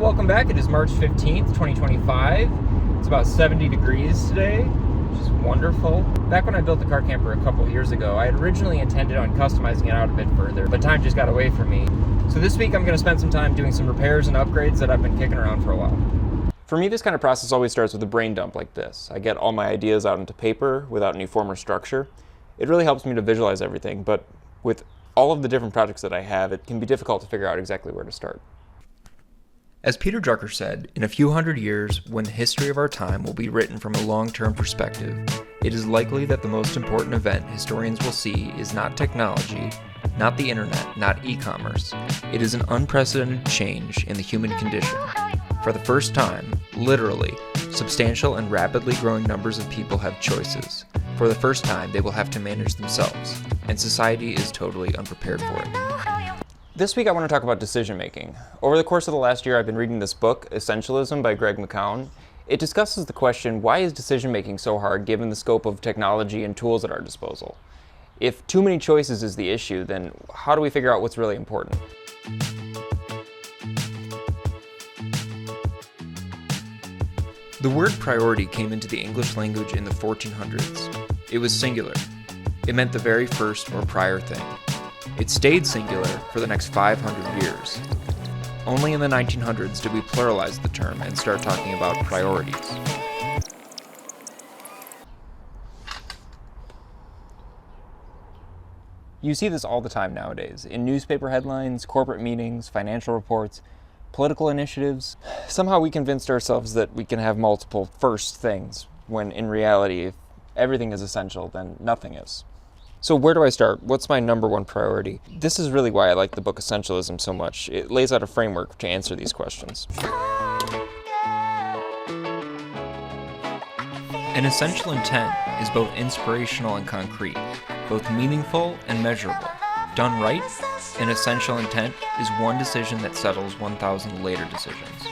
welcome back. It is March 15th, 2025. It's about 70 degrees today, which is wonderful. Back when I built the car camper a couple years ago, I had originally intended on customizing it out a bit further, but time just got away from me. So this week I'm going to spend some time doing some repairs and upgrades that I've been kicking around for a while. For me, this kind of process always starts with a brain dump like this. I get all my ideas out into paper without any form or structure. It really helps me to visualize everything, but with all of the different projects that I have, it can be difficult to figure out exactly where to start. As Peter Drucker said, in a few hundred years, when the history of our time will be written from a long-term perspective, it is likely that the most important event historians will see is not technology, not the internet, not e-commerce. It is an unprecedented change in the human condition. For the first time, literally, substantial and rapidly growing numbers of people have choices. For the first time, they will have to manage themselves, and society is totally unprepared for it. This week I want to talk about decision making. Over the course of the last year I've been reading this book, Essentialism by Greg McKeown. It discusses the question, why is decision making so hard given the scope of technology and tools at our disposal? If too many choices is the issue, then how do we figure out what's really important? The word priority came into the English language in the 1400s. It was singular. It meant the very first or prior thing. It stayed singular for the next 500 years. Only in the 1900s did we pluralize the term and start talking about priorities. You see this all the time nowadays, in newspaper headlines, corporate meetings, financial reports, political initiatives. Somehow we convinced ourselves that we can have multiple first things, when in reality, if everything is essential, then nothing is. So where do I start? What's my number one priority? This is really why I like the book Essentialism so much. It lays out a framework to answer these questions. An essential intent is both inspirational and concrete, both meaningful and measurable. Done right, an essential intent is one decision that settles 1,000 later decisions.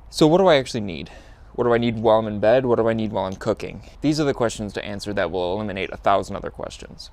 So what do I actually need? What do I need while I'm in bed? What do I need while I'm cooking? These are the questions to answer that will eliminate 1,000 other questions.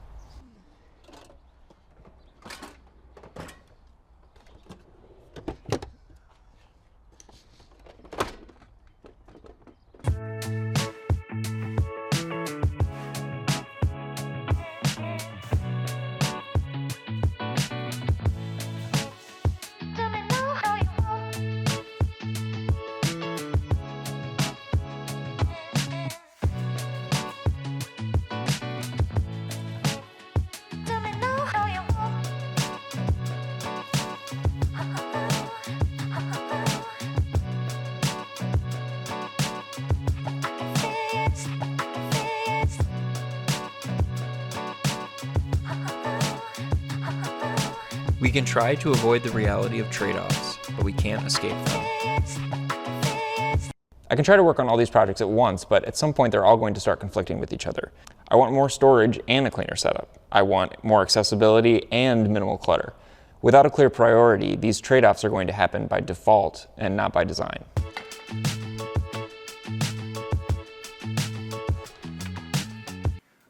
We can try to avoid the reality of trade-offs, but we can't escape them. I can try to work on all these projects at once, but at some point they're all going to start conflicting with each other. I want more storage and a cleaner setup. I want more accessibility and minimal clutter. Without a clear priority, these trade-offs are going to happen by default and not by design.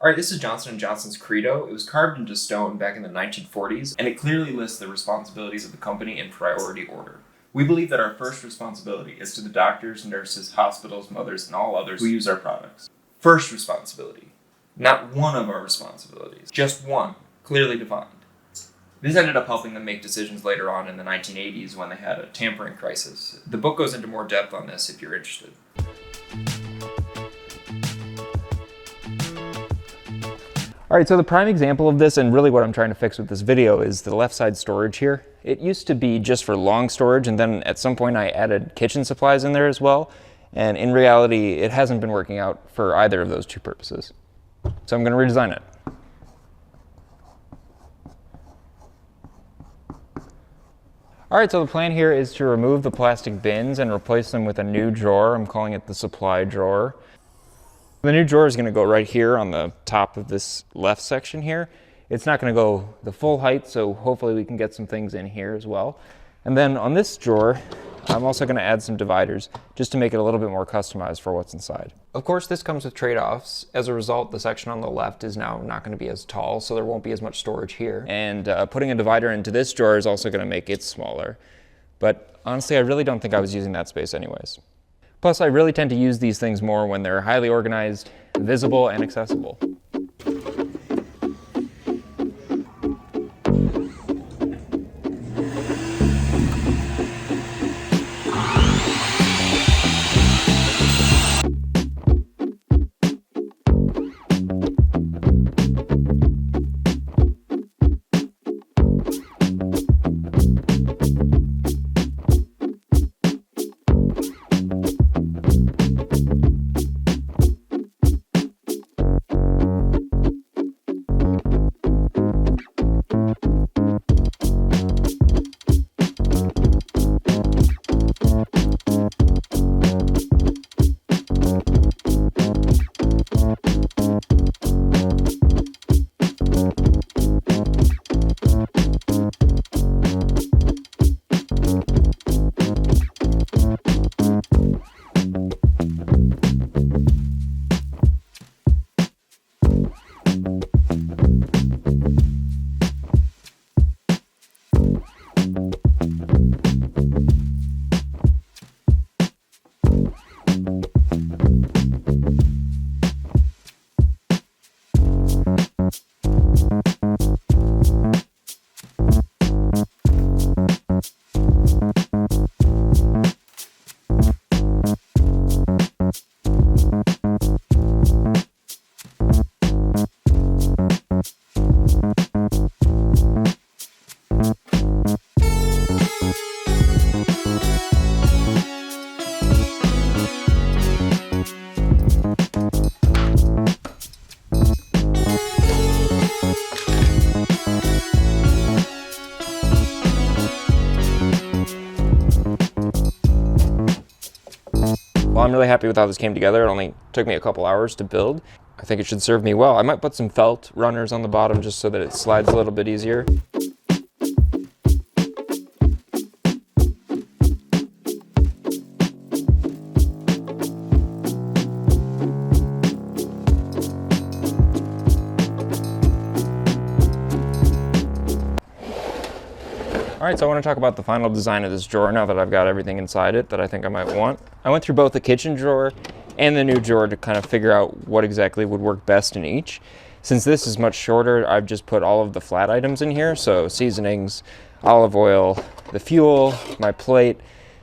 All right, this is Johnson & Johnson's credo. It was carved into stone back in the 1940s, and it clearly lists the responsibilities of the company in priority order. We believe that our first responsibility is to the doctors, nurses, hospitals, mothers, and all others who use our products. First responsibility. Not one of our responsibilities. Just one, clearly defined. This ended up helping them make decisions later on in the 1980s when they had a tampering crisis. The book goes into more depth on this if you're interested. All right, so the prime example of this, and really what I'm trying to fix with this video, is the left side storage here. It used to be just for long storage, and then at some point I added kitchen supplies in there as well. And in reality, it hasn't been working out for either of those two purposes. So I'm going to redesign it. All right, so the plan here is to remove the plastic bins and replace them with a new drawer. I'm calling it the supply drawer. The new drawer is going to go right here on the top of this left section here. It's not going to go the full height, so hopefully we can get some things in here as well. And then on this drawer, I'm also going to add some dividers just to make it a little bit more customized for what's inside. Of course, this comes with trade-offs. As a result, the section on the left is now not going to be as tall, so there won't be as much storage here. And putting a divider into this drawer is also going to make it smaller. But honestly, I really don't think I was using that space anyways. Plus, I really tend to use these things more when they're highly organized, visible, and accessible. Well, I'm really happy with how this came together. It only took me a couple hours to build. I think it should serve me well. I might put some felt runners on the bottom just so that it slides a little bit easier. All right, so I want to talk about the final design of this drawer now that I've got everything inside it that I think I might want. I went through both the kitchen drawer and the new drawer to kind of figure out what exactly would work best in each. Since this is much shorter, I've just put all of the flat items in here, so seasonings, olive oil, the fuel, my plate,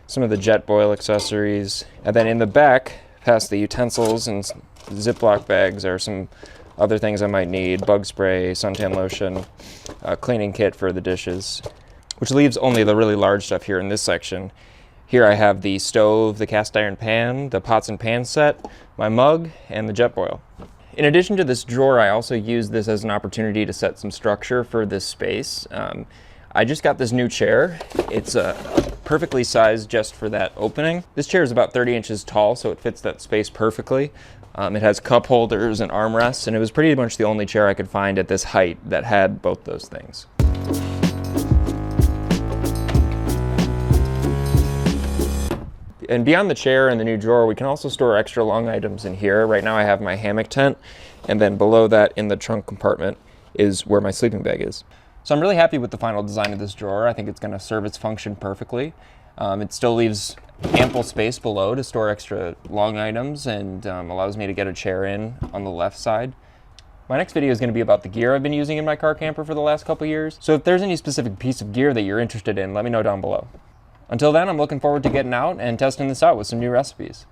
some of the Jetboil accessories, and then in the back, past the utensils and Ziploc bags, are some other things I might need: bug spray, suntan lotion, a cleaning kit for the dishes. Which leaves only the really large stuff here in this section. Here I have the stove, the cast iron pan, the pots and pans set, my mug, and the Jetboil. In addition to this drawer, I also used this as an opportunity to set some structure for this space. I just got this new chair. It's perfectly sized just for that opening. This chair is about 30 inches tall, so it fits that space perfectly. It has cup holders and armrests, and it was pretty much the only chair I could find at this height that had both those things. And beyond the chair and the new drawer, we can also store extra long items in here. Right now I have my hammock tent, and then below that in the trunk compartment is where my sleeping bag is. So I'm really happy with the final design of this drawer. I think it's going to serve its function perfectly. It still leaves ample space below to store extra long items and allows me to get a chair in on the left side. My next video is going to be about the gear I've been using in my car camper for the last couple years. So if there's any specific piece of gear that you're interested in, let me know down below. Until then, I'm looking forward to getting out and testing this out with some new recipes.